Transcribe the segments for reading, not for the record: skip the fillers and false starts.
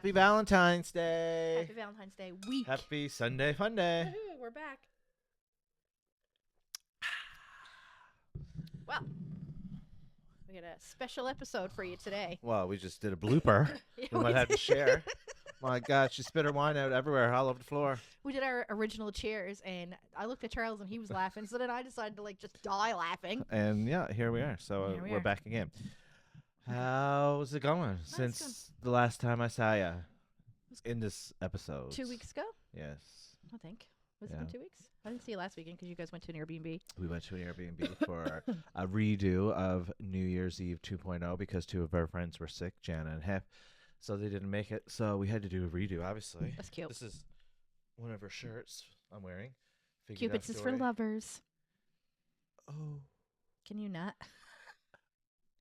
Happy Valentine's Day. Happy Valentine's Day week. Happy Sunday Fun Day. Woohoo, we're back. Well, we got a special episode for you today. Well, we just did a blooper. Yeah, we might have to share. My God, she spit her wine out everywhere, all over the floor. We did our original cheers, and I looked at Charles, and he was laughing. So then I decided to just die laughing. And yeah, here we are. So we're back again. How's it going since the last time I saw you in this episode? 2 weeks ago? Yes. I think. Was it been 2 weeks? I didn't see you last weekend because you guys went to an Airbnb. We went to an Airbnb for a redo of New Year's Eve 2.0 because two of our friends were sick, Jana and Hef. So they didn't make it. So we had to do a redo, obviously. That's cute. This is one of her shirts I'm wearing. Cupid's is for lovers. Oh. Can you not?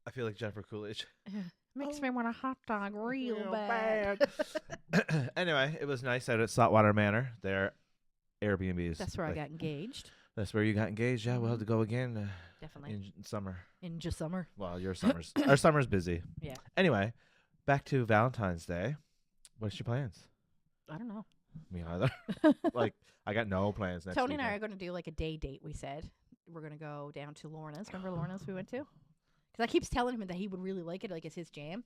I feel like Jennifer Coolidge. Makes me want a hot dog real bad. Anyway, it was nice out at Saltwater Manor. Their Airbnbs. That's where I got engaged. That's where you got engaged. Yeah, we'll have to go again. Definitely. In summer. In just summer. Well, your summer's our summer's busy. Yeah. Anyway, back to Valentine's Day. What's your plans? I don't know. Me either. Like, I got no plans next Tony weekend. and I are going to do like a day date, we said. We're going to go down to Lorna's. Remember Lorna's we went to? Because I keep telling him that he would really like it, like it's his jam.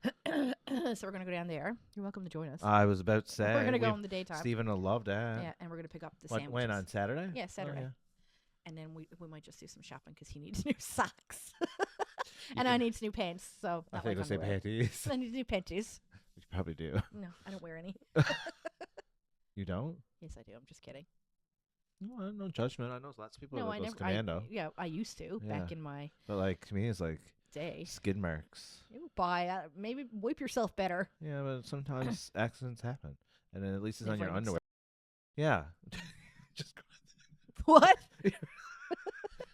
So we're going to go down there. You're welcome to join us. I was about to say. We're going to go in the daytime. Stephen will love that. Yeah, and we're going to pick up the sandwiches. When, on Saturday? Yeah, Saturday. Oh, yeah. And then we might just do some shopping because he needs new socks. And I need new pants. So I think I'll say panties. I need new panties. You probably do. No, I don't wear any. You don't? Yes, I do. I'm just kidding. No judgment. I know lots of people No, that I goes never. commando. I used to back in my But like to me, it's like day. skid marks. You buy maybe wipe yourself better. Yeah, but sometimes accidents happen, and then at least it's on your Never-ending underwear. Yeah. Just What?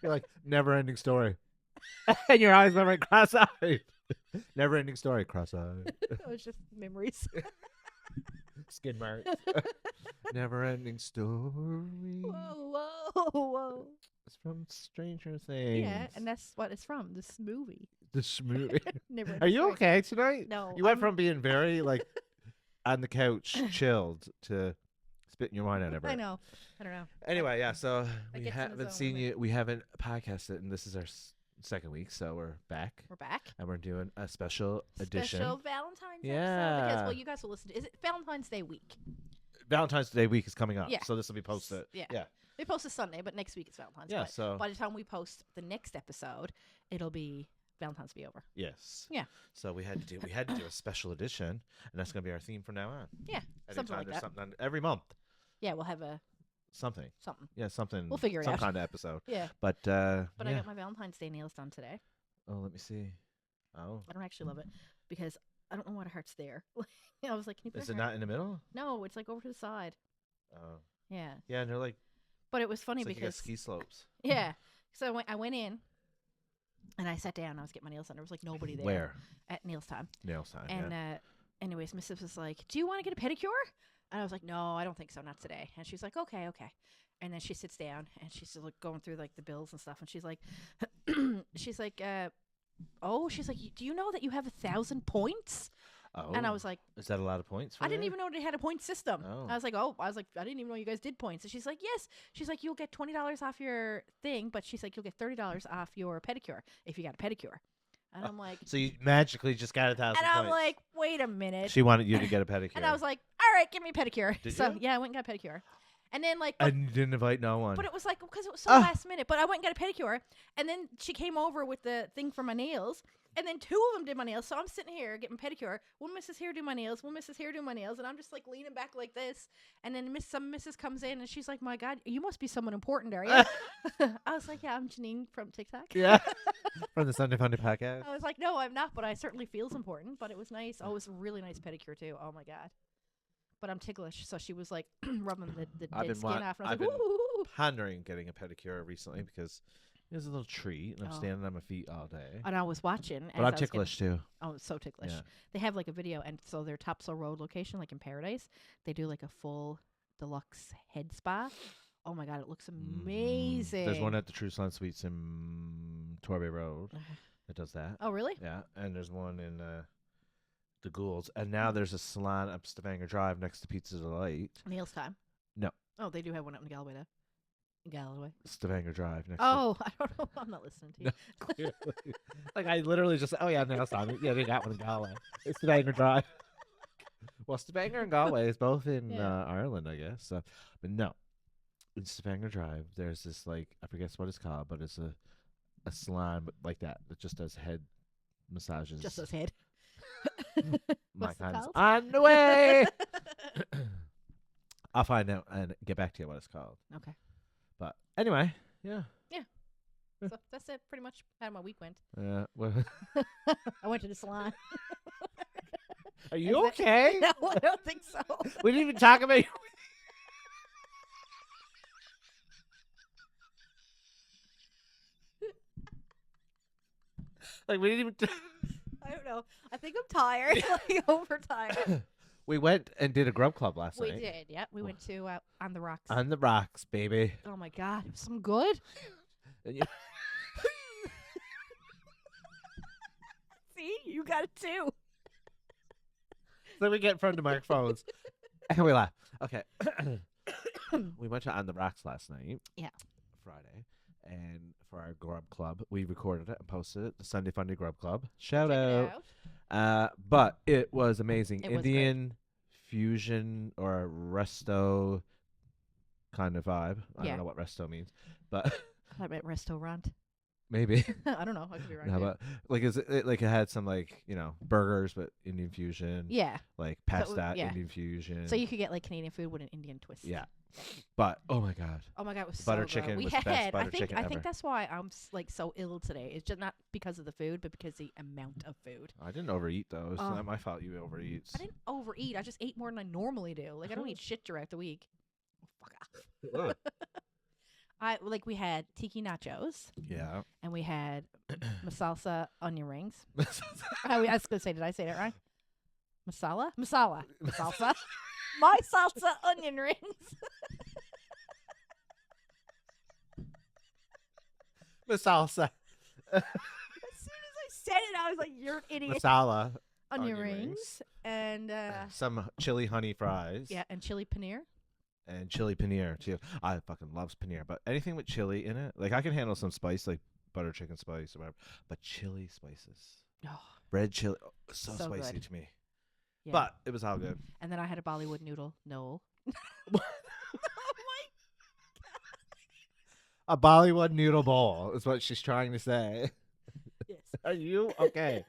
you're like never-ending story, and your eyes never cross-eyed. Never-ending story, cross-eyed. It was just memories. Skid marks. Never-ending story. Whoa. It's from Stranger Things. Yeah, and that's what it's from. This movie. This movie. Never. Are you okay tonight? No. You went from being very like on the couch, chilled, to spitting your wine out everywhere. I know. I don't know. Anyway, yeah. So I we get in the haven't zone seen with you. We haven't podcasted, and this is our second week, so we're back. We're back. And we're doing a special edition. Special Valentine's Yeah. episode. Because, you guys will listen to. Is it Valentine's Day week? Valentine's Day week is coming up, Yeah. so this will be posted. Yeah. We post this Sunday, but next week it's Valentine's. Yeah. But So by the time we post the next episode, it'll be Valentine's be over. yes. Yeah. So we had to do a special edition, and that's gonna be our theme from now on. Yeah. Something like there's that. something on, every month. Yeah, we'll have Something. something. Yeah, something. We'll figure it some out. kind of episode. Yeah. But But yeah. I got my Valentine's Day nails done today. Oh, let me see. Oh. I don't actually love it because I don't know why the heart's there. I was like, can you put Is a it heart? not in the middle? No, it's like over to the side. Oh. Yeah. Yeah, and they're like, But it was funny it's like you got because ski slopes. yeah. So I went in and I sat down. I was getting my nails done. There was like nobody there. Where? At nails time. Nails time. And yeah. anyways, Mrs. was like, "Do you want to get a pedicure?" And I was like, "No, I don't think so, not today." And she's like, "Okay." And then she sits down and she's like going through like the bills and stuff. And she's like, she's like, do you know that you have 1,000 points? Oh. And I was like, is that a lot of points for I didn't you? even know they had a point system. Oh. I was like, I didn't even know you guys did points. And she's like, yes. She's like, you'll get $20 off your thing, but she's like, you'll get $30 off your pedicure if you got a pedicure. And I'm like, So you magically just got 1,000 and points. I'm like, wait a minute. She wanted you to get a pedicure. And I was like, all right, give me a pedicure. Did so you? yeah, I went and got a pedicure. And then like, and you didn't invite no one. but it was like, because it was so last minute, but I went and got a pedicure. And then she came over with the thing for my nails. And then two of them did my nails. So I'm sitting here getting pedicure. One missus here do my nails. One missus here do my nails. And I'm just like leaning back like this. And then some missus comes in and she's like, my God, you must be someone important, are you? I was like, yeah, I'm Janine from TikTok. Yeah. From the Sunday Funday podcast. I was like, no, I'm not, but I certainly feels important. But it was nice. Oh, it was a really nice pedicure too. Oh my God. But I'm ticklish. So she was like rubbing the dead skin off. And I was like, ooh. Pondering getting a pedicure recently because there's a little treat and I'm standing on my feet all day. And I was watching. But I'm ticklish too. Oh, it's so ticklish. Yeah. They have like a video, and so their Topsail Road location, like in Paradise, they do like a full deluxe head spa. Oh my God, it looks amazing. There's one at the True Sun Suites in Torbay Road that does that. Oh, really? Yeah, and there's one in the ghouls, and now there's a salon up Stavanger Drive next to Pizza Delight. Nails time. No. Oh, they do have one up in Galway, though. Galloway. Stavanger Drive next. Oh, I don't know. I'm not listening to you. No, clearly. Like I literally just. Oh yeah, nails time. Yeah, they got one in Galway. It's Stavanger Drive. Well, Stavanger and Galway is both in Ireland, I guess. So, but no, in Stavanger Drive, there's this like I forget what it's called, but it's a salon like that just does head massages. Just those head. My What's it time's called? on the way. I'll find out and get back to you what it's called. Okay. But anyway, yeah. So that's it. Pretty much how my week went. Well, I went to the salon. are you okay? No, I don't think so. We didn't even talk about. Like we didn't even. I don't know. I think I'm tired. Like overtired. We went and did a grub club last We night. did. Yeah, we went to On the Rocks. On the rocks, baby. Oh my god, it was some good. And you- See, you got it too. So we get in front of the microphones and we laugh. Okay. We went to On the Rocks last night. Yeah. Friday. And for our grub club, we recorded it and posted it. The Sunday Funday Grub Club. Shout Check it out. But it was amazing. It was Indian fusion or resto kind of vibe. I Yeah. don't know what resto means, but I meant restaurant. maybe. I don't know. I could be wrong. No, too. but like it had some like burgers but Indian fusion. Yeah. Like pasta yeah. Indian fusion. So you could get like Canadian food with an Indian twist. Yeah. But oh my god. Oh my god, it was Butter so good. chicken We was the best had. butter chicken I ever. think that's why I'm like so ill today. It's just not because of the food, but because the amount of food. I didn't overeat though. It's Oh. not my fault you overeat. I didn't overeat. I just ate more than I normally do. Like I don't eat shit throughout the week. Oh, fuck off. We had tiki nachos Yeah. and we had masalsa onion rings. I was gonna say, did I say that right? Masala? Salsa. My salsa onion rings. Masala. As soon as I said it, I was like, "You're an idiot." Masala. Onion onion rings rings. and Some chili honey fries. yeah, and chili paneer. And chili paneer too. I fucking loves paneer, but anything with chili in it, like I can handle some spice, like butter chicken spice or whatever. But chili spices, Oh, red chili, so So spicy good. to me. yeah. But it was all good. And then I had a Bollywood noodle. No. A Bollywood noodle bowl is what she's trying to say. Yes. Are you okay?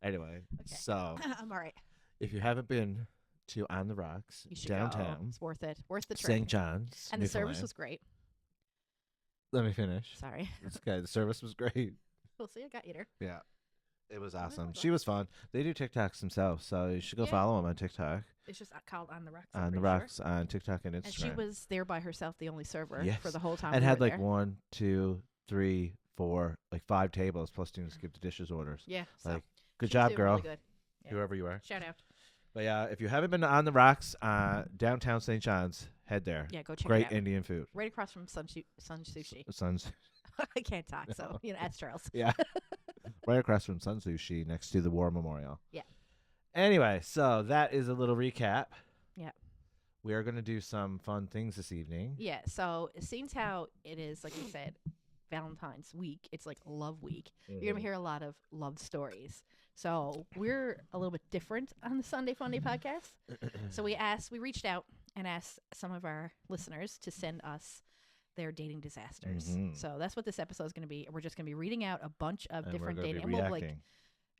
Anyway, Okay. so I'm all right. if you haven't been to On the Rocks You should go. downtown, It's worth it. Worth the trip. St. John's, And the service Newfoundland. was great. Let me finish. Sorry. It's okay. The service was great. We'll see. I got you there. Yeah. It was Oh, awesome. well She was fun. They do TikToks themselves, so you should go Yeah. follow them on TikTok. It's just called On the Rocks. I'm On the pretty sure. Rocks on TikTok and Instagram. And she was there by herself, the only server Yes. for the whole time. and we had were like there. 1, 2, 3, 4, like 5 tables plus students give the dishes orders. Yeah. So Like, good she was job, doing girl. Really good. Yeah. Whoever you are. Shout out. But yeah, if you haven't been to On the Rocks, downtown St. John's, head there. Yeah, go check Great it out. Indian food. Right across from Sun Sushi. Sun's I can't talk, so ask Charles. yeah. Right across from Sun Sushi next to the War Memorial. Yeah. Anyway, so that is a little recap. Yeah. We are going to do some fun things this evening. Yeah, so it seems how it is, like you said, Valentine's week. It's like love week. You're going to hear a lot of love stories. So we're a little bit different on the Sunday Funday podcast. So we reached out and asked some of our listeners to send us their dating disasters. Mhm. So that's what this episode is going to be. We're just going to be reading out a bunch of And different we're gonna dating. be And we'll like reacting.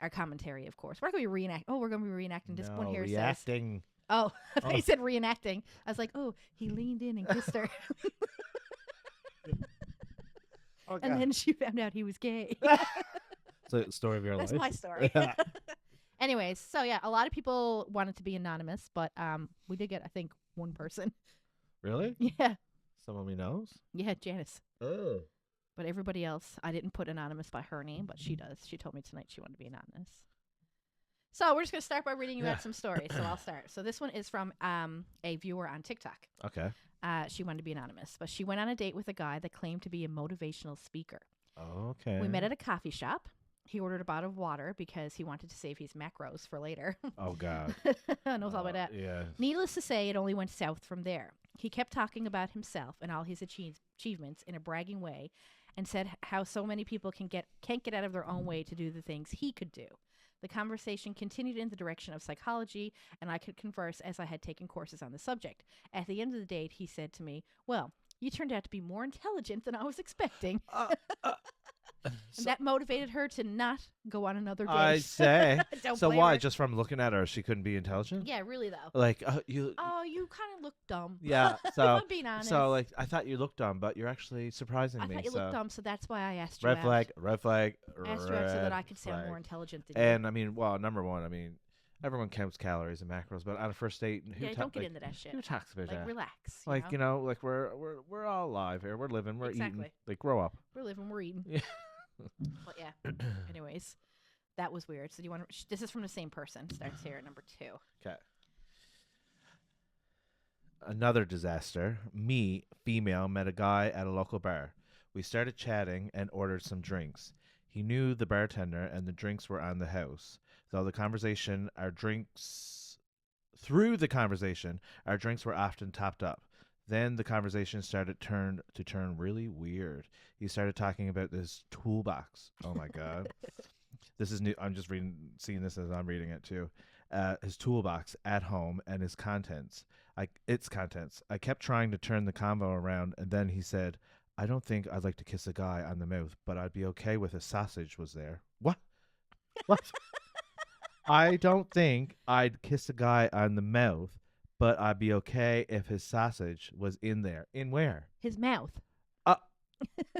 our commentary, of course. We're not going to be reenact. Oh, we're going to be reenacting. This one No, here says. reacting. Oh, I thought Oh. he said reenacting. I was like, oh, he leaned in and kissed her. Oh, And God. then she found out he was gay. So, story of your That's life. my story. Yeah. Anyways, so yeah, a lot of people wanted to be anonymous, but we did get, I think, one person. Really? Yeah. Someone we knows? Yeah, Janice. Oh. But everybody else, I didn't put anonymous by her name, but she does. She told me tonight she wanted to be anonymous. So we're just going to start by reading you Yeah. out some stories. So I'll start. So this one is from a viewer on TikTok. Okay. She wanted to be anonymous, but she went on a date with a guy that claimed to be a motivational speaker. Okay. We met at a coffee shop. He ordered a bottle of water because he wanted to save his macros for later. Oh God. Knows all about that. Yeah. Needless to say, it only went south from there. He kept talking about himself and all his achievements in a bragging way, and said how so many people can't get out of their own way to do the things he could do. The conversation continued in the direction of psychology, and I could converse as I had taken courses on the subject. At the end of the date, he said to me, "Well, you turned out to be more intelligent than I was expecting." And that motivated her to not go on another date. I say. Don't So blame why? her. Just from looking at her, she couldn't be intelligent? Yeah, really though. Like you. Oh, you kind of look dumb. Yeah. If So. I'm being honest. So like I thought you looked dumb, but you're actually surprising I me. thought you so. looked dumb, so that's why I asked you Red out. flag. Red flag. Asked you out so that I red could sound flag. more intelligent than you. And I mean, well, number one, I mean, everyone counts calories and macros, but on a first date, who Yeah, don't get into that shit. Who talks about Like, that? relax. Like like we're all alive here. We're living. We're eating. Exactly. Like grow up. We're living, we're eating. Yeah. But yeah. Anyways, that was weird. So do you want to? This is from the same person. Starts here at number 2. Okay. Another disaster. Me, female, met a guy at a local bar. We started chatting and ordered some drinks. He knew the bartender and the drinks were on the house. Through the conversation, our drinks were often topped up. Then the conversation started to turn really weird. He started talking about this toolbox. Oh my God. This is new. I'm just seeing this as I'm reading it too. His toolbox at home and his contents. Its contents. I kept trying to turn the convo around, and then he said, "I don't think I'd like to kiss a guy on the mouth, but I'd be okay with a sausage was there." What? What? I don't think I'd kiss a guy on the mouth, but I'd be okay if his sausage was in there. In where? His mouth.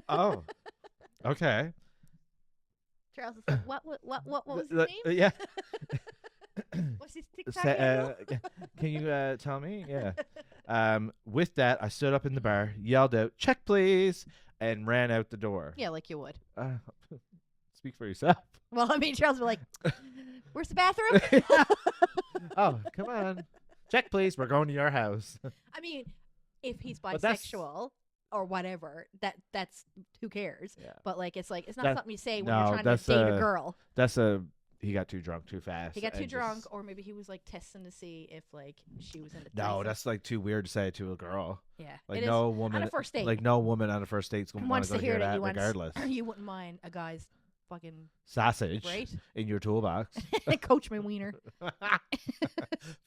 Oh. Okay. Charles is like, what was his name? Yeah. What's his TikTok handle? Can you tell me? Yeah. With that, I stood up in the bar, yelled out, "Check, please," and ran out the door. Yeah, like you would. Speak for yourself. Well, I mean, Charles would be like, "Where's the bathroom?" Oh, come on. Check, please. We're going to your house. I mean, if he's But that's- bisexual or whatever, that's who cares. Yeah. But like, it's not That- something you say when no, you're trying that's to date a girl. He got too drunk too fast. He got too and drunk, just- or maybe he was like testing to see if like she was into. No, threesome. that's like too weird to say to a girl. Yeah, Like it no is woman on a first date. Like no woman on a first date's going to want wants to go to hear hear that that you want regardless. you wouldn't mind a guy's fucking Sausage right in your toolbox. coach my wiener.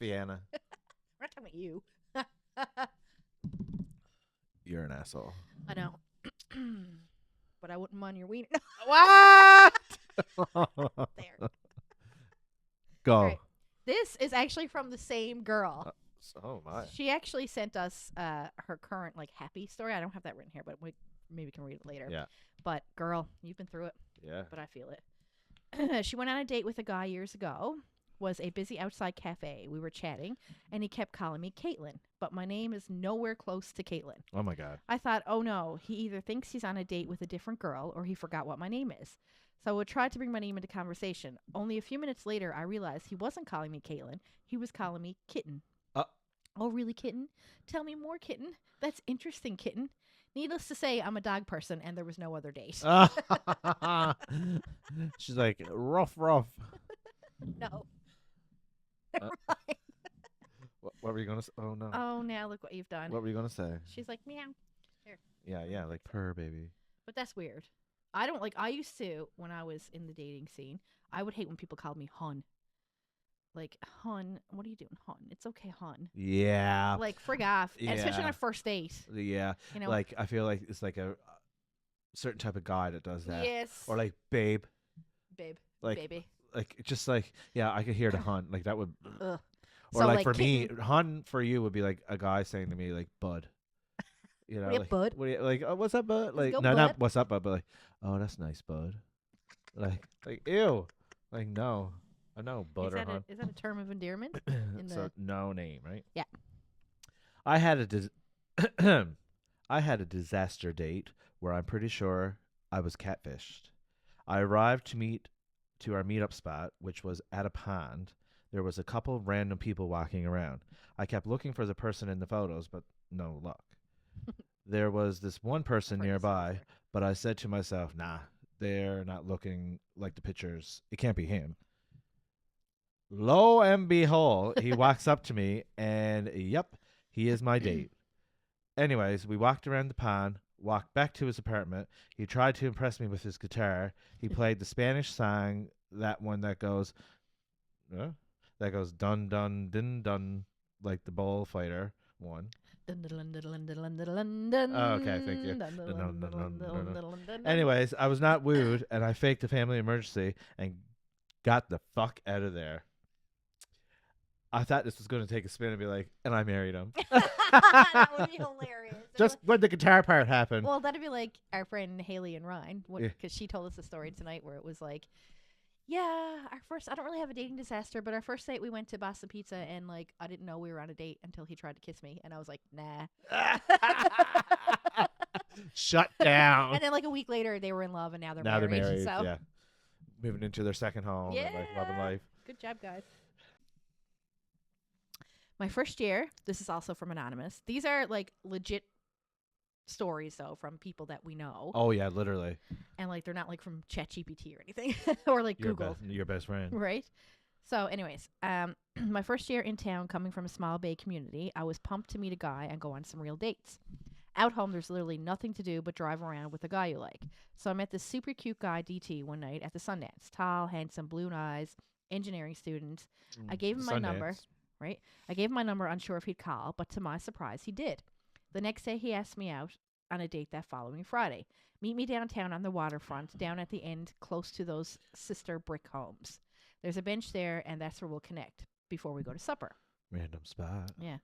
Vienna. We're not talking about you. You're an asshole. I know, but I wouldn't mind your wiener. What? There. Go. All right. This is actually from the same girl. Oh my. She actually sent us her current like happy story. I don't have that written here, but we maybe can read it later. Yeah. But girl, you've been through it, Yeah. but I feel it. She went on a date with a guy years ago. Was a busy outside cafe. We were chatting, and he kept calling me Caitlin, but my name is nowhere close to Caitlin. Oh my God. I thought, oh no, he either thinks he's on a date with a different girl or he forgot what my name is. So I tried to bring my name into conversation. Only a few minutes later, I realized he wasn't calling me Caitlin. He was calling me Kitten. Oh, really, Kitten? Tell me more, Kitten. That's interesting, Kitten. Needless to say, I'm a dog person, and there was no other date. She's like, rough. No. Never mind. What were you going to say? Oh, no. Oh, now look what you've done. What were you going to say? She's like, meow. Yeah, like purr, baby. But that's weird. I don't like, I used to, when I was in the dating scene, I would hate when people called me hun. Like, hun, what are you doing, hun? It's okay, hun. Yeah. Like, frig off. And especially on Yeah. a first date. Yeah. You know? Like, I feel like it's like a certain type of guy that does that. Yes. Or like, babe. Babe. Like, Baby. like just like, yeah, I could hear the hun. Like, that would. Ugh. Or So, like, like, for kitten- me, hun for you would be like a guy saying to me, like, bud. You know, What up, like, bud? What do you, like, oh, what's up, bud? Like, go, no, bud. not what's up, bud, but like, oh, that's nice, bud. Like, ew. Like, no. I know, bud or hun. Is that a term of endearment? in So the- no name, right? Yeah. I had a disaster date where I'm pretty sure I was catfished. I arrived to our meetup spot, which was at a pond. There was a couple of random people walking around. I kept looking for the person in the photos, but no luck. There was this one person Friend is nearby, over. but I said to myself, nah, they're not looking like the pictures. It can't be him. Lo and behold, he walks up to me, and yep, he is my date. Anyways, we walked around the pond, walked back to his apartment. He tried to impress me with his guitar. He played the Spanish song, that one that goes, dun dun din dun, like the bullfighter one. Oh, okay, thank you. Anyways, I was not wooed, and I faked a family emergency and got the fuck out of there. I thought this was going to take a spin and be like, and I married him. That would be hilarious. Just when the guitar part happened. Well, that'd be like our friend Haley and Ryan, because she told us a story tonight where it was like, yeah, I don't really have a dating disaster, but our first date we went to Boston Pizza, and like I didn't know we were on a date until he tried to kiss me, and I was like, nah. Shut down. And then like a week later they were in love, and now they're married. So. Yeah. Moving into their second home and like loving life. Good job, guys. My first year, this is also from Anonymous. These are like legit stories though from people that we know. Oh yeah, literally. And like they're not like from ChatGPT or anything or like Google. Your best friend. Right? So anyways, my first year in town, coming from a small bay community, I was pumped to meet a guy and go on some real dates. Out home, there's literally nothing to do but drive around with a guy you like. So I met this super cute guy, DT, one night at the Sundance. Tall, handsome, blue eyes, engineering student. I gave him my number. Right? I gave him my number, unsure if he'd call, but to my surprise, he did. The next day, he asked me out on a date that following Friday. Meet me downtown on the waterfront, down at the end, close to those sister brick homes. There's a bench there, and that's where we'll connect before we go to supper. Random spot. Yeah.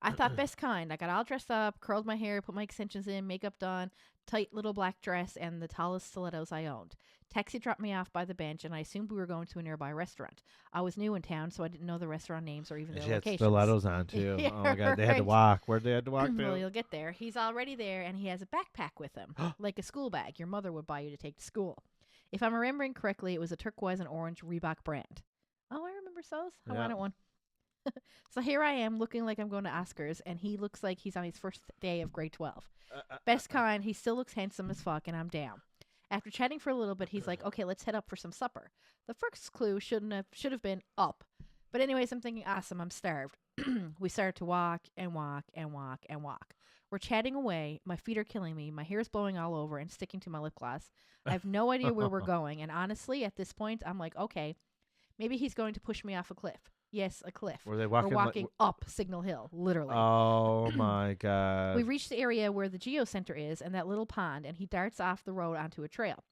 I thought best kind. I got all dressed up, curled my hair, put my extensions in, makeup done, tight little black dress, and the tallest stilettos I owned. Taxi dropped me off by the bench, and I assumed we were going to a nearby restaurant. I was new in town, so I didn't know the restaurant names or even their locations. She had stilettos on, too. Yeah, oh, my God. They had to walk. Where'd they had to walk to? Well, you'll get there. He's already there, and he has a backpack with him, like a school bag your mother would buy you to take to school. If I'm remembering correctly, it was a turquoise and orange Reebok brand. Oh, I remember those. I wanted one. So here I am looking like I'm going to Oscars, and he looks like he's on his first day of grade 12. Best kind. He still looks handsome as fuck, and I'm down. After chatting for a little bit, he's like, okay, let's head up for some supper. The first clue should have been up. But anyways, I'm thinking, awesome, I'm starved. We started to walk and walk and walk and walk. We're chatting away. My feet are killing me. My hair is blowing all over and sticking to my lip gloss. I have no idea where we're going. And honestly, at this point, I'm like, okay, maybe he's going to push me off a cliff. Yes, a cliff. Were they walking? We're walking up Signal Hill, literally. Oh, my God. We reached the area where the Geo Center is and that little pond, and he darts off the road onto a trail.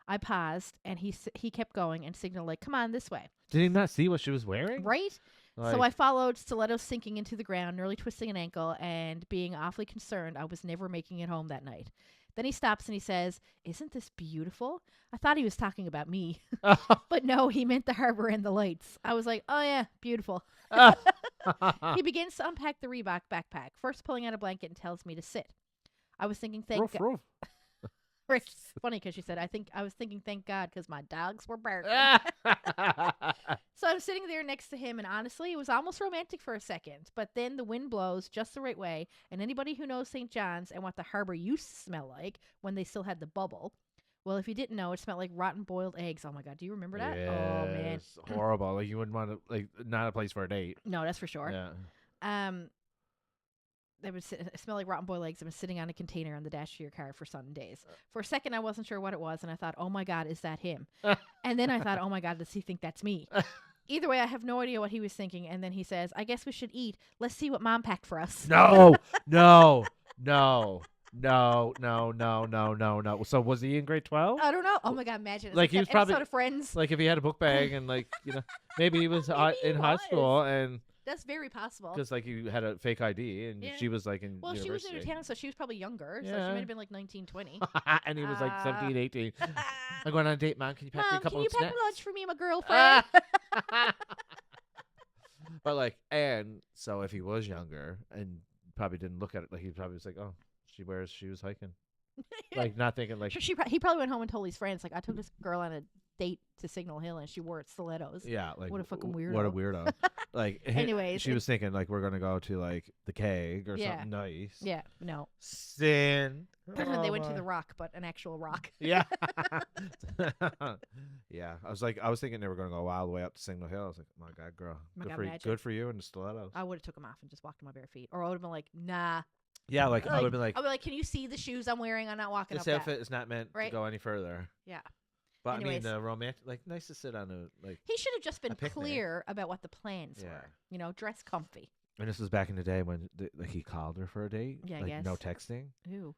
I paused, and he kept going and signaled, like, come on, this way. Did he not see what she was wearing? Right? So I followed, stilettos sinking into the ground, nearly twisting an ankle, and being awfully concerned I was never making it home that night. Then he stops and he says, isn't this beautiful? I thought he was talking about me. But no, he meant the harbor and the lights. I was like, oh, yeah, beautiful. He begins to unpack the Reebok backpack, first pulling out a blanket and tells me to sit. I was thinking, thank God. It's funny because she said, I was thinking, thank God, because my dogs were barking. So I'm sitting there next to him, and honestly, it was almost romantic for a second. But then the wind blows just the right way, and anybody who knows St. John's and what the harbor used to smell like when they still had the bubble, well, if you didn't know, it smelled like rotten boiled eggs. Oh, my God. Do you remember that? Yes, oh, man. It's horrible. Like, you wouldn't want to, like, not a place for a date. No, that's for sure. Yeah. They would smell like rotten boiled eggs. I was sitting on a container on the dash of your car for some days. For a second, I wasn't sure what it was, and I thought, oh, my God, is that him? And then I thought, oh, my God, does he think that's me? Either way, I have no idea what he was thinking. And then he says, I guess we should eat. Let's see what Mom packed for us. No. So was he in grade 12? I don't know. Oh, my God, imagine. It's like he was probably episode of Friends. Like if he had a book bag and like, maybe he was in high school and. That's very possible. Because like you had a fake ID and she was like in university. She was in town, so she was probably younger. Yeah. So she might have been like 19, 20. And he was like 17, 18. I'm going on a date, Mom. Can you pack me a couple of snacks? Can you pack lunch for me and my girlfriend? But like, and so if he was younger and probably didn't look at it, like he probably was like, oh, she wears shoes hiking. Like not thinking like. He probably went home and told his friends, like, I took this girl on a date to Signal Hill and she wore stilettos. Yeah, like What a fucking weirdo. What a weirdo. Like, Anyways, she was thinking like we're gonna go to like the keg or something nice. Yeah, no. Sin. They went to the Rock, but an actual rock. Yeah. Yeah. I was thinking they were gonna go all the way up to Signal Hill. I was like, my God, girl, good for you in the stilettos. I would have took them off and just walked on my bare feet, or I would have been like, nah. Yeah, like I would have been like, I'd be like, can you see the shoes I'm wearing? I'm not walking this up outfit that. is not meant to go any further. Yeah. But Anyways, I mean, romantic, like, nice to sit on a like. He should have just been clear about what the plans were. You know, dress comfy. And this was back in the day when like he called her for a date. Yeah, like, I guess. no texting. Ooh.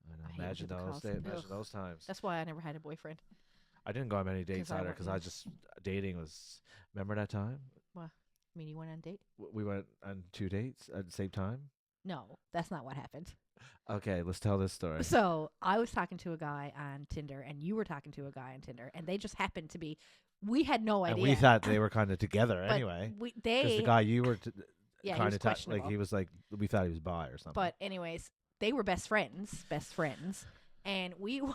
I know. Imagine those days. Imagine those times. That's why I never had a boyfriend. I didn't go on many dates either because I just dating was. Remember that time? What? I mean, you went on a date? We went on 2 dates at the same time. No, that's not what happened. Okay, let's tell this story. So I was talking to a guy on Tinder, and you were talking to a guy on Tinder, and they just happened to be. We had no idea. And we thought they were kind of together anyway. Because the guy you were kind of like he was like we thought he was bi or something. But anyways, they were best friends, and we were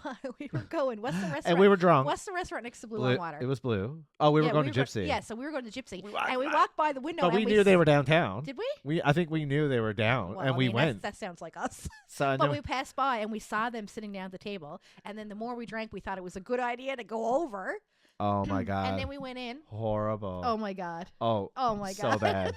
going. What's the restaurant? And we were drunk. What's the restaurant next to Blue on Water? It was Blue. Oh, we were going to Gypsy. Yeah, so we were going to Gypsy, and we walked by the window. But we knew they were downtown. Did we? I think we knew they were down, and we went. That sounds like us. So but we passed by and we saw them sitting down at the table, and then the more we drank, we thought it was a good idea to go over. Oh my God. And then we went in. Horrible. Oh my God. Oh my God. So bad.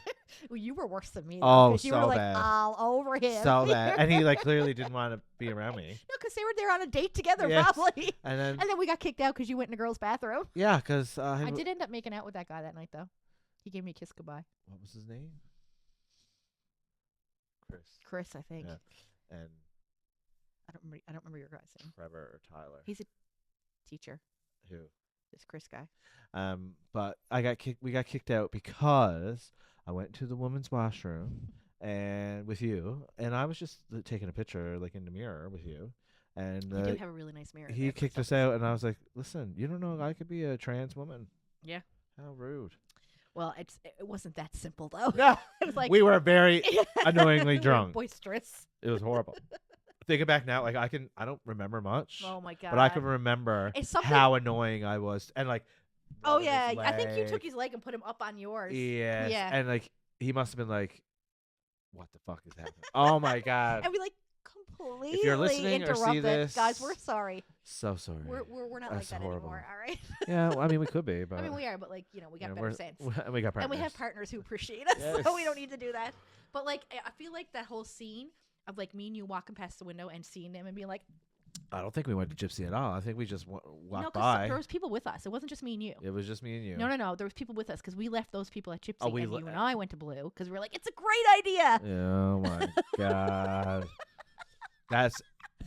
Well, you were worse than me. Though, you were like all over him. So bad. And he like clearly didn't want to be around me. No, because they were there on a date together, probably. And then we got kicked out because you went in the girls' bathroom. Yeah, because I did end up making out with that guy that night, though. He gave me a kiss goodbye. What was his name? Chris, I think. Yeah. And I don't remember your guy's name. Trevor or Tyler. He's a teacher. Who? This Chris guy. But we got kicked out because I went to the women's washroom and with you, and I was just taking a picture like in the mirror with you. And you do have a really nice mirror. He kicked us out, and I was like, "Listen, you don't know I could be a trans woman." Yeah. How rude. Well, it wasn't that simple though. No, it was like we were very annoyingly drunk. Boisterous. It was horrible. Thinking back now, like I don't remember much. Oh my God. But I can remember how annoying I was, and like. Oh yeah, I think you took his leg and put him up on yours. Yes. Yeah. And like he must have been like, "What the fuck is happening?" Oh my God. And we like completely if you're listening or see this, guys, we're sorry. So sorry. We're not like that anymore. All right. Yeah, well, I mean we could be, but I mean we are, but like we got better sense. And we got partners. And we have partners who appreciate us, yes. So we don't need to do that. But like I feel like that whole scene of like me and you walking past the window and seeing them and being like. I don't think we went to Gypsy at all. I think we just walked by. There was people with us. It wasn't just me and you. It was just me and you. No. There was people with us because we left those people at Gypsy, and you and I went to Blue because we were like, it's a great idea. Oh my God. That's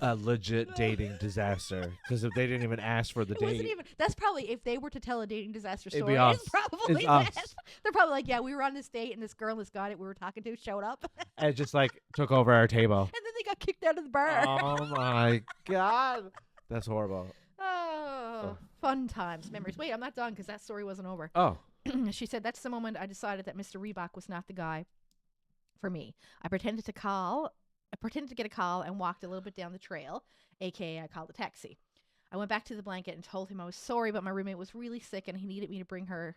a legit dating disaster because if they didn't even ask for the date. That's probably if they were to tell a dating disaster story. It's probably that. They're probably like, yeah, we were on this date and this girl and this guy that we were talking to showed up. And just like took over our table. And then they got kicked out of the bar. Oh my God. That's horrible. Oh, fun times, memories. Wait, I'm not done because that story wasn't over. Oh. She said, that's the moment I decided that Mr. Reebok was not the guy for me. I pretended to get a call and walked a little bit down the trail, a.k.a. I called a taxi. I went back to the blanket and told him I was sorry, but my roommate was really sick and she needed me to bring him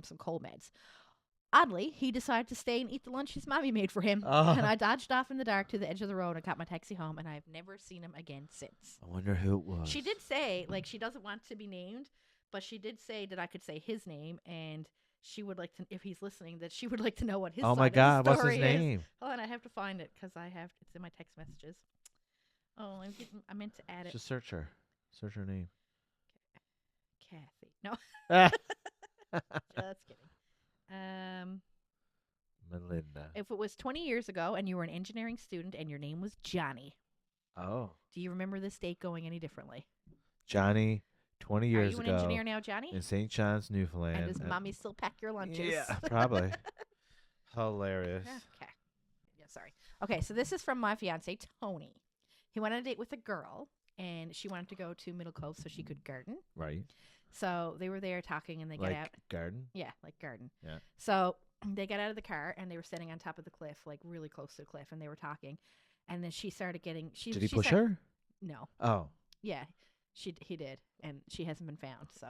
some cold meds. Oddly, he decided to stay and eat the lunch his mommy made for him. And I dodged off in the dark to the edge of the road and got my taxi home, and I've never seen him again since. I wonder who it was. She did say, like, she doesn't want to be named, but she did say that I could say his name, and she would like to, if he's listening, that she would like to know what his Oh my God, what's his name? Is. Hold on, I have to find it because it's in my text messages. Oh, I meant to add it. Just search her. Search her name. Kathy. No. Just kidding. Melinda. If it was 20 years ago and you were an engineering student and your name was Johnny. Oh. Do you remember this date going any differently? Johnny, 20 years ago. Are you an engineer now, Johnny? In St. John's, Newfoundland. And does mommy still pack your lunches? Yeah, probably. Hilarious. Okay. Yeah, sorry. Okay, so this is from my fiance, Tony. He went on a date with a girl, and she wanted to go to Middle Cove so she could garden. Right. So they were there talking, and they got out. Garden? Yeah, like garden. Yeah. So they got out of the car, and they were standing on top of the cliff, like really close to the cliff, and they were talking. And then she started getting... Did he push her? No. Oh. Yeah. He did, and she hasn't been found. So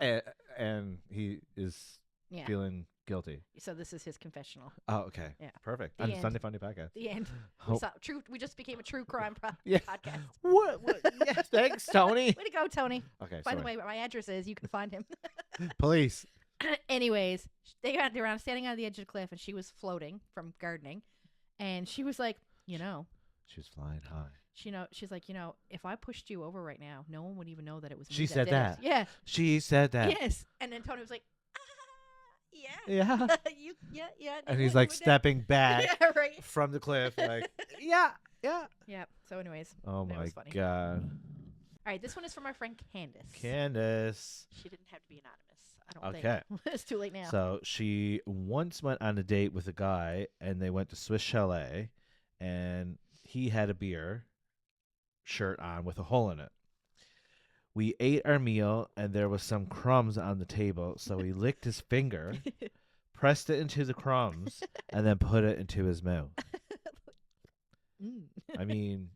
And he is yeah. feeling guilty. So this is his confessional. Oh, okay. Yeah. Perfect. The On end. Sunday Funny Podcast. The end. Oh. We just became a true crime Yeah. podcast. What? Yeah, thanks, Tony. Way to go, Tony. Okay. By the way, my address is. You can find him. Police. Anyways, they were standing on the edge of the cliff, and she was floating from gardening, and she was like, She was flying high. she's like, if I pushed you over right now, no one would even know that it was me. She that said did that. It. Yeah. She said that. Yes. And then Tony was like, yeah. Yeah. yeah. And he's like stepping back yeah, right. from the cliff, like, yeah. Yeah. So, anyways. Oh that my was funny. God. All right, this one is from our friend Candace. Candace. She didn't have to be anonymous. I don't Okay. think. It's too late now. So she once went on a date with a guy, and they went to Swiss Chalet, and he had a beer shirt on with a hole in it. We ate our meal, and there was some crumbs on the table, so he licked his finger, pressed it into the crumbs, and then put it into his mouth. I mean,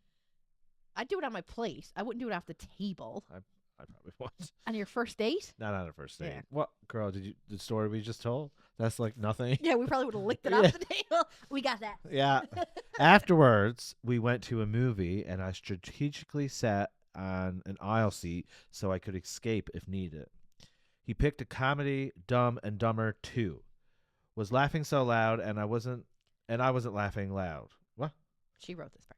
I'd do it on my plate. I wouldn't do it off the table. I probably won't. On your first date? Not on a first date. Yeah. What, girl, the story we just told? That's like nothing. Yeah, we probably would have licked it Yeah. off the table. We got that. Yeah. Afterwards, we went to a movie, and I strategically sat on an aisle seat so I could escape if needed. He picked a comedy, Dumb and Dumber 2. Was laughing so loud, and I wasn't laughing loud. What? She wrote this part.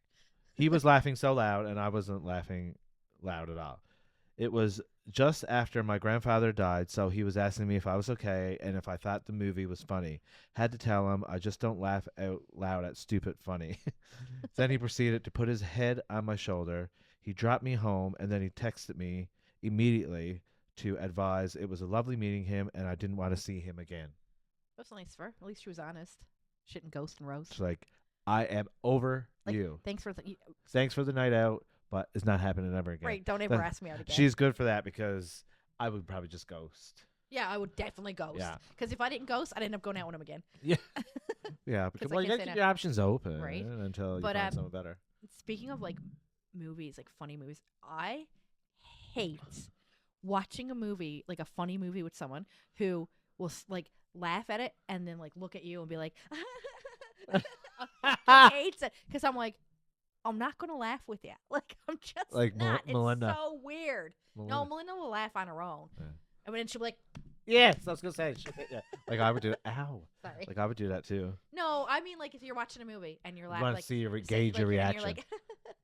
He was laughing so loud, and I wasn't laughing loud at all. It was just after my grandfather died, so he was asking me if I was okay and if I thought the movie was funny. Had to tell him I just don't laugh out loud at stupid funny. Then he proceeded to put his head on my shoulder. He dropped me home, and then he texted me immediately to advise it was a lovely meeting him, and I didn't want to see him again. That's nice for her. At least she was honest. She didn't ghost and roast. It's like, I am over Like, you. Thanks for the night out, but it's not happening ever again. Right, don't ever ask me out again. She's good for that because I would probably just ghost. Yeah, I would definitely ghost. Yeah. Because if I didn't ghost, I'd end up going out with him again. Yeah. Yeah, because I you can't got to say keep no. your options open Right. until you But, find someone better. Speaking of like movies, like funny movies, I hate watching a movie, like a funny movie with someone who will like laugh at it and then like look at you and be like, I hate it because I'm like, I'm not gonna laugh with you. Like I'm just Like not. Melinda. It's so weird. No, Melinda will laugh on her own, Yeah. and then she'll be like, Yes, I was gonna say. Yeah. Like I would do. Ow. sorry. Like I would do that too. No, I mean like if you're watching a movie and you're You laughing, want like to see your say, gauge your reaction.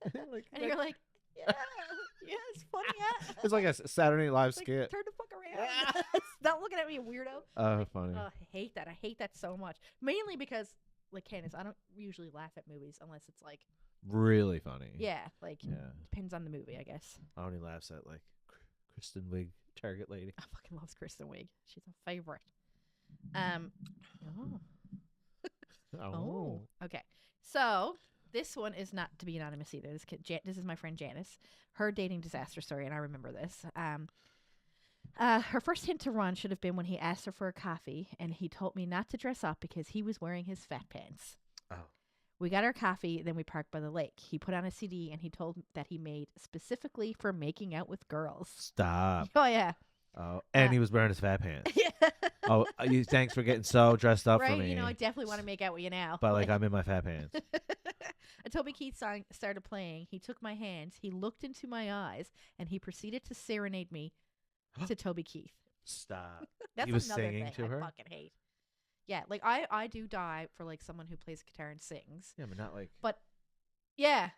and you're like, yeah, it's funny. Yeah. It's like a Saturday Night Live Like, skit. turn the fuck around. Stop looking at me, weirdo. Oh, funny. I hate that. I hate that so much. Mainly because, like Candace, I don't usually laugh at movies unless it's like, Really funny. yeah, like Yeah. depends on the movie, I guess. I only laughs at like Kristen Wiig, Target Lady. I fucking loves Kristen Wiig. She's a favorite. Oh. Okay. So this one is not to be anonymous either. This is my friend Janice. Her dating disaster story, and I remember this. Her first hint to run should have been when he asked her for a coffee, and he told me not to dress up because he was wearing his fat pants. Oh. We got our coffee, then we parked by the lake. He put on a CD, and he told that he made specifically for making out with girls. Stop. Oh, yeah. Oh, and he was wearing his fat pants. Yeah. Oh, thanks for getting so dressed up Right? for me. You know, I definitely want to make out with you now. But like I'm in my fat pants. A Toby Keith song started playing. He took my hands, he looked into my eyes, and he proceeded to serenade me to Toby Keith. Stop. That's He was another singing thing to her? I fucking hate. Yeah, like I do die for like someone who plays guitar and sings. Yeah, but not like. But yeah,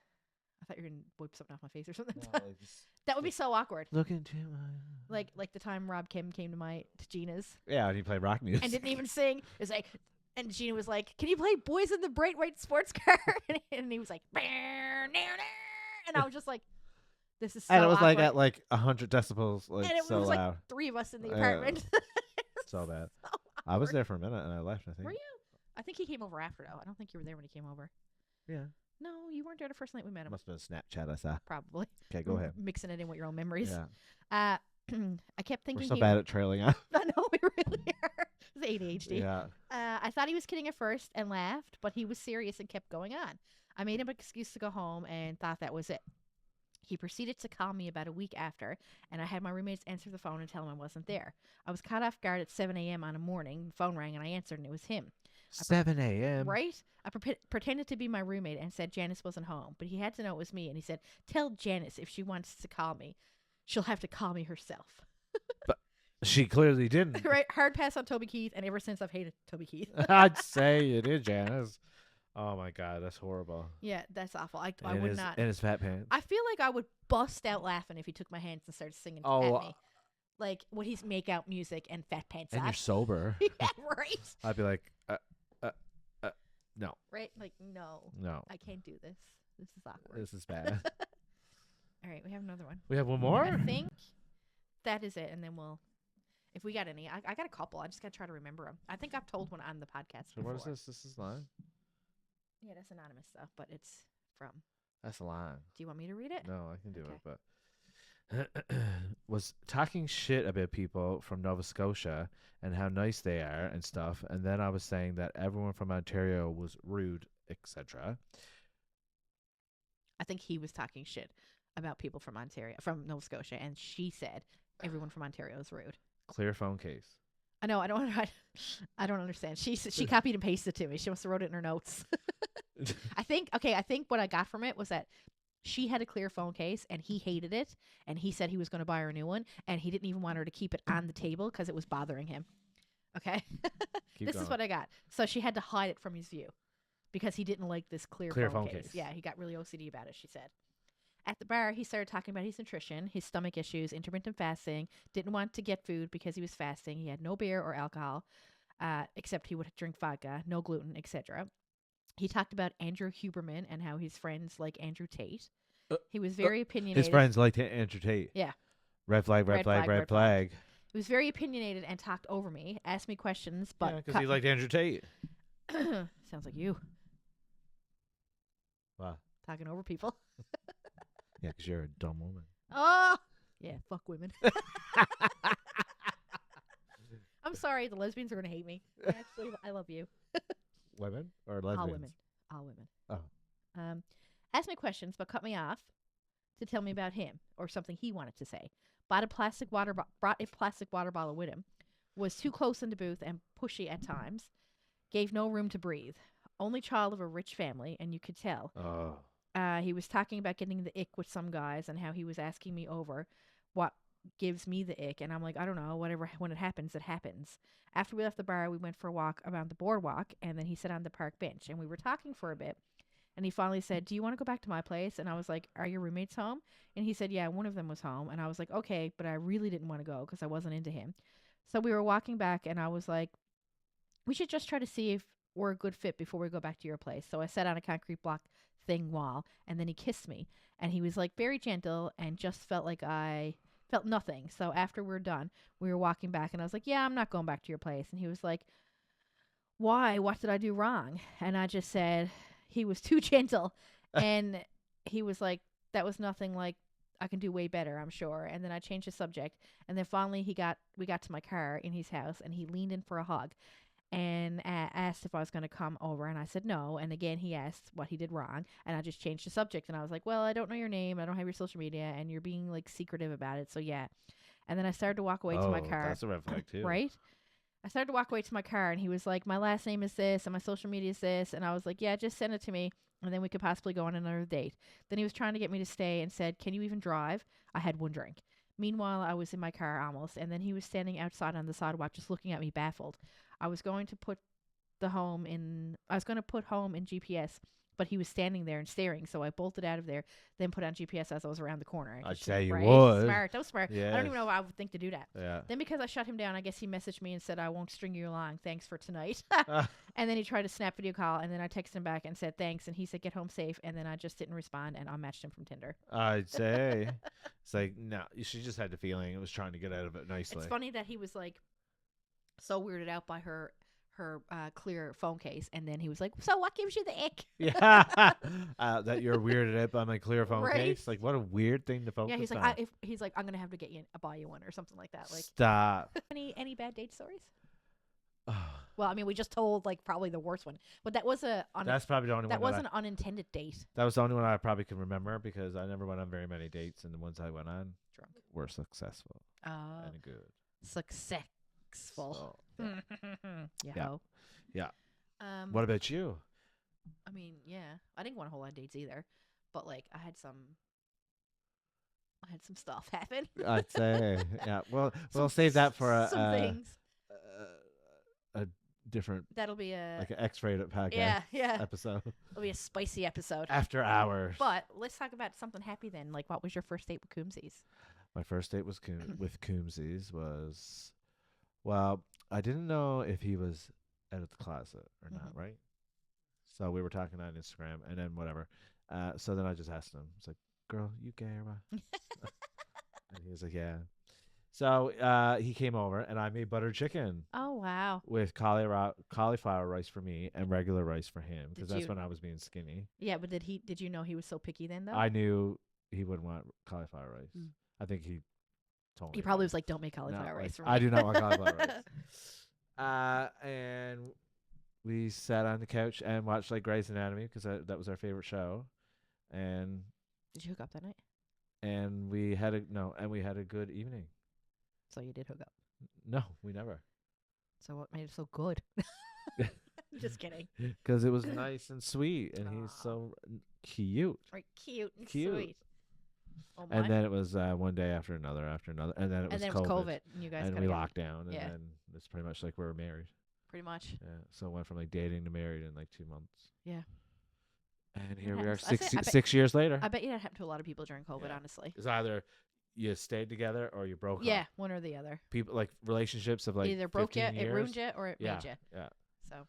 I thought you were gonna wipe something off my face or something. No, like just That would be so awkward. look into my. Like the time Rob Kim came to Gina's Yeah, and he played rock music. and didn't even sing. It was like, and Gina was like, "Can you play Boys in the Bright White Sports Car?" and he was like, and I was just like, "This is so." And it was like awkward. at like 100 decibels, like and it so was loud, like three of us in the Yeah. apartment. so bad. So I was awkward. there for a minute and I left. I think. Were you? I think he came over after though. I don't think you were there when he came over. Yeah. No, you weren't there the first night we met him. Must have been a Snapchat I saw. Probably. Okay, go ahead. Mixing it in with your own memories. Yeah. I kept We're thinking so he bad at trailing out. I know we really are. It's ADHD. Yeah. I thought he was kidding at first and laughed, but he was serious and kept going on. I made him an excuse to go home and thought that was it. He proceeded to call me about a week after, and I had my roommates answer the phone and tell him I wasn't there. I was caught off guard at 7 a.m. on a morning. The phone rang, and I answered, and it was him. 7 a.m.? Right? I pretended to be my roommate and said Janice wasn't home, but he had to know it was me, and he said, tell Janice if she wants to call me, she'll have to call me herself. But she clearly didn't. Right? Hard pass on Toby Keith, and ever since I've hated Toby Keith. I'd say it is Janice. Oh my God, that's horrible. Yeah, that's awful. I would not. And his fat pants. I feel like I would bust out laughing if he took my hands and started singing at me. Like, would he make out music and fat pants and on? you're sober. Yeah, right? I'd be like, no. Right? Like, no. I can't do this. This is awkward. This is bad. All right, we have another one. We have one more? I think that is it, and then we'll... If we got any... I got a couple. I just got to try to remember them. I think I've told one on the podcast before. What is this? This is line? Yeah, that's anonymous stuff, but it's from... That's a line. Do you want me to read it? No, I can do it, but... was talking shit about people from Nova Scotia and how nice they are and stuff, and then I was saying that everyone from Ontario was rude, etc. I think he was talking shit about people from Nova Scotia, and she said everyone from Ontario is rude. Clear phone case. I know. I don't understand. She copied and pasted it to me. She must have wrote it in her notes. I think what I got from it was that she had a clear phone case and he hated it, and he said he was going to buy her a new one, and he didn't even want her to keep it on the table because it was bothering him. Okay? This is what I got. So she had to hide it from his view because he didn't like this clear phone case. Yeah, he got really OCD about it, she said. At the bar, he started talking about his nutrition, his stomach issues, intermittent fasting, didn't want to get food because he was fasting. He had no beer or alcohol, except he would drink vodka, no gluten, etc. He talked about Andrew Huberman and how his friends like Andrew Tate. He was very opinionated. His friends liked Andrew Tate. Yeah. Red flag, red flag, red flag. He was very opinionated and talked over me, asked me questions, but... Yeah, because he liked Andrew Tate. Sounds like you. Wow. Talking over people. Yeah, because you're a dumb woman. Oh! Yeah, fuck women. I'm sorry, the lesbians are going to hate me. Actually, I love you. Women or lesbians? All women. Oh. Asked me questions, but cut me off to tell me about him or something he wanted to say. Brought a plastic water bottle with him. Was too close in the booth and pushy at times. Gave no room to breathe. Only child of a rich family, and you could tell. Oh. He was talking about getting the ick with some guys and how he was asking me over what gives me the ick. And I'm like, I don't know, whatever. When it happens, it happens. After we left the bar, we went for a walk around the boardwalk, and then he sat on the park bench, and we were talking for a bit. And he finally said, do you want to go back to my place? And I was like, are your roommates home? And he said, yeah, one of them was home. And I was like, okay, but I really didn't want to go because I wasn't into him. So we were walking back, and I was like, we should just try to see if we're a good fit before we go back to your place. So I sat on a concrete block thing wall, and then he kissed me. And he was like very gentle and just felt like I felt nothing. So after we were done, we were walking back, and I was like, yeah, I'm not going back to your place. And he was like, why? What did I do wrong? And I just said, he was too gentle. And he was like, that was nothing, like, I can do way better, I'm sure. And then I changed the subject. And then finally we got to my car in his house, and he leaned in for a hug and asked if I was going to come over. And I said no. And again, he asked what he did wrong. And I just changed the subject. And I was like, well, I don't know your name. I don't have your social media. And you're being, like, secretive about it. So, yeah. And then I started to walk away to my car. That's a red flag, too. Right? I started to walk away to my car, and he was like, my last name is this, and my social media is this. And I was like, yeah, just send it to me, and then we could possibly go on another date. Then he was trying to get me to stay and said, can you even drive? I had one drink. Meanwhile, I was in my car almost, and then he was standing outside on the sidewalk just looking at me baffled. I was going to put home in GPS, but he was standing there and staring, so I bolted out of there, then put on GPS as I was around the corner. I'd say you right? would. Smart. That was smart. Yes. I don't even know why I would think to do that. Yeah. Then because I shut him down, I guess he messaged me and said, I won't string you along. Thanks for tonight. And then he tried to snap video call, and then I texted him back and said thanks, and he said get home safe, and then I just didn't respond, and unmatched him from Tinder. I'd say. It's like, no, she just had the feeling it was trying to get out of it nicely. It's funny that he was like so weirded out by her clear phone case, and then he was like, so what gives you the ick? Yeah. That you're weirded out by my clear phone Right? case. Like, what a weird thing to focus Yeah, he's on. like, he's like, I'm gonna have to buy you one or something like that. Like, stop. any bad date stories? Well, I mean, we just told like probably the worst one, but that was That's probably the only that one. was an unintended date. That was the only one I probably can remember because I never went on very many dates, and the ones I went on Drunk. were successful and good. Successful. So, yeah. Yeah. What about you? I mean, yeah, I didn't go on a whole lot of dates either, but like I had some stuff happen. I'd say, yeah. Well, we'll save that for some things. A different. That'll be like an X-rated podcast. Yeah. Episode. It'll be a spicy episode. After hours. But let's talk about something happy then. Like, what was your first date with Coombsies? My first date was with Coombsies was, well, I didn't know if he was out of the closet or not, right? So we were talking on Instagram, and then whatever. So then I just asked him. It's like, "Girl, you gay or what?" And he was like, "Yeah." So he came over, and I made butter chicken. Oh wow! With cauliflower rice for me and regular rice for him, because that's when I was being skinny. Yeah, but did you know he was so picky then though? I knew he wouldn't want cauliflower rice. I think he told me. He probably was like, "Don't make cauliflower rice for me." I do not want cauliflower rice. And we sat on the couch and watched like Grey's Anatomy because that was our favorite show. And did you hook up that night? And we had a good evening. So you did hook up? No, we never. So what made it so good? Just kidding. Because it was nice and sweet, and he's so cute. Right, cute and sweet. Oh, and then it was one day after another, and then it was COVID. And you guys and we locked down, and then it's pretty much like we were married. Pretty much. Yeah. So it went from like dating to married in like 2 months. Yeah. And here we are 6 years later. I bet you that happened to a lot of people during COVID, honestly. It's either you stayed together or you broke up. Yeah, one or the other. People like relationships of like either broke you, it ruined you, or it made you. Yeah. So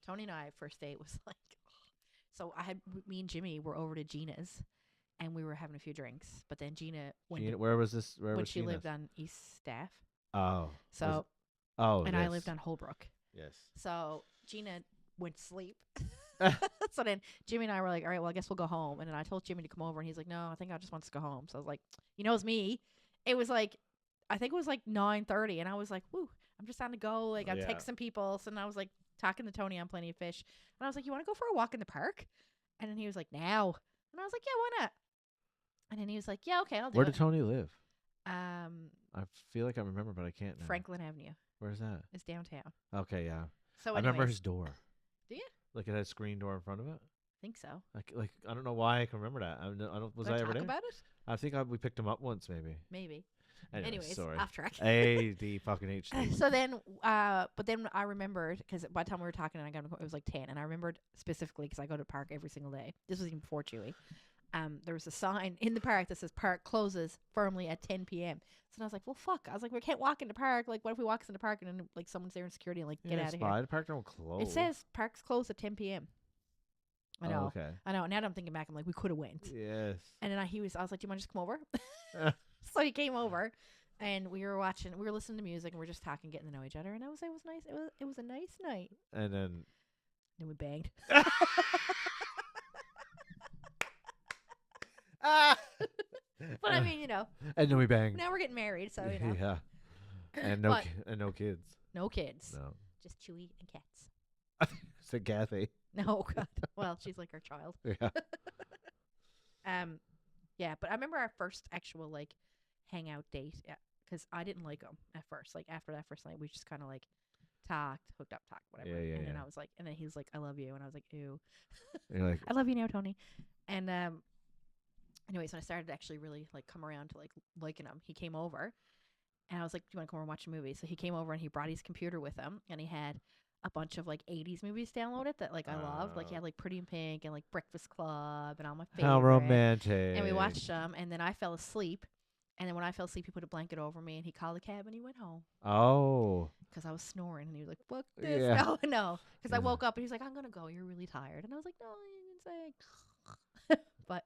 Tony and I, first date was like, so me and Jimmy were over to Gina's, and we were having a few drinks. But then Gina, where was this? Where when was she lived on East Staff. Oh. So. And I lived on Holbrook. Yes. So Gina went to sleep. So then Jimmy and I were like, all right, well, I guess we'll go home. And then I told Jimmy to come over, and he's like, no, I think I just want to go home. So I was like, it's me. It was like, I think it was like 9:30, and I was like, woo, I'm just on the go. Like, I'm texting people. So then I was like talking to Tony on Plenty of Fish. And I was like, you want to go for a walk in the park? And then he was like, now. And I was like, yeah, why not? And then he was like, yeah, okay, I'll do it. Where did Tony live? I feel like I remember, but I can't now. Franklin Avenue. Where's that? It's downtown. Okay, yeah. So I remember his door. Do you? Like it had a screen door in front of it. I think so. Like I don't know why I can remember that. I don't. Was I ever there? Talk about it? I think we picked him up once, maybe. Maybe. Anyways, sorry. Off track. The fucking HD. So then, but then I remembered because by the time we were talking, and I got it was like 10, and I remembered specifically because I go to the park every single day. This was even before Chewy. There was a sign in the park that says "Park closes firmly at 10 p.m." So I was like, "Well, fuck!" I was like, "We can't walk in the park. Like, what if we walk in the park and then like someone's there in security and like get out of here?" The park don't close. It says parks close at 10 p.m. I know. Oh, okay. I know. Now that I'm thinking back, I'm like, we could have went. Yes. And then I was like, "Do you want to just come over?" So he came over, and we were listening to music, and we are just talking, getting to know each other, and it was nice. It was a nice night. And then we banged. But I mean, and then we banged. Now we're getting married, so Yeah. And no kids. No kids. No. Just Chewy and cats. Said Kathy. No, God. Well, she's like our child. Yeah. Yeah, but I remember our first actual like hangout date. Yeah, because I didn't like him at first. Like after that first night, we just kind of like hooked up, whatever. Yeah, and then I was like, and then he was like, "I love you," and I was like, "Ew." You're like, "I love you now, Tony." And anyways, when I started to actually really like come around to like liking him, he came over, and I was like, "Do you want to come over and watch a movie?" So he came over and he brought his computer with him, and he had a bunch of like 80s movies downloaded that like I loved. Like he had like Pretty in Pink and like Breakfast Club and all my favorite. how romantic. And we watched them, and then I fell asleep. And then when I fell asleep, he put a blanket over me, and he called a cab, and he went home. Oh. Because I was snoring, and he was like, "Fuck this!" Yeah. No. Because I woke up, and he's like, "I'm gonna go. You're really tired." And I was like, "No, you didn't say." But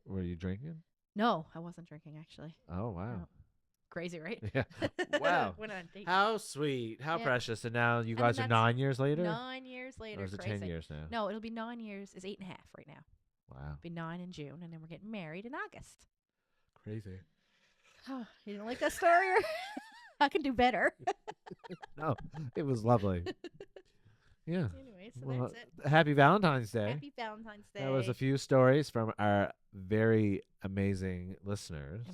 were you drinking? No, I wasn't drinking actually. Oh wow. No. Crazy, right? Yeah. Wow. Went on a date. How sweet. How precious. And now you guys are that's 9 years later? 9 years later. Or is it crazy. 10 years now? No, it'll be 9 years. It's 8.5 right now. Wow. It'll be 9 in June, and then we're getting married in August. Crazy. Oh, you didn't like that story? I can do better. No, it was lovely. Yeah. Anyway, so Well, that's it. happy Valentine's Day. Happy Valentine's Day. That was a few stories from our very amazing listeners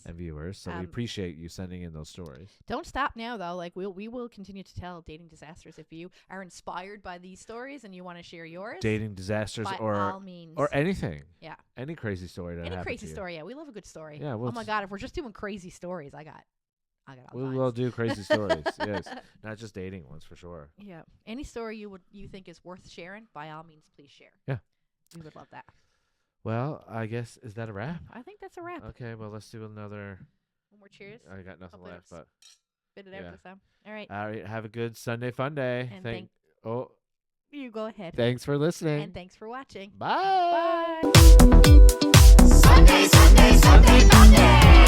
and viewers. So we appreciate you sending in those stories. Don't stop now, though. Like we will continue to tell dating disasters. If you are inspired by these stories and you want to share yours, Dating disasters by or all means, or anything. Yeah. Any crazy story that any happened crazy to you. story. Yeah, we love a good story. Yeah. Oh my God, if we're just doing crazy stories, I got all We kinds. will do crazy stories. Yes, not just dating ones for sure. Yeah. Any story you think is worth sharing, by all means, please share. Yeah. We would love that. Well, I guess is that a wrap? I think that's a wrap. Okay. Well, let's do another. One more cheers. I got nothing Hopefully left, but spit it out this time. All right. all right. Have a good Sunday fun day. And Oh, you go ahead. thanks for listening. And thanks for watching. Bye. Bye. Sunday, Sunday, Sunday, Monday.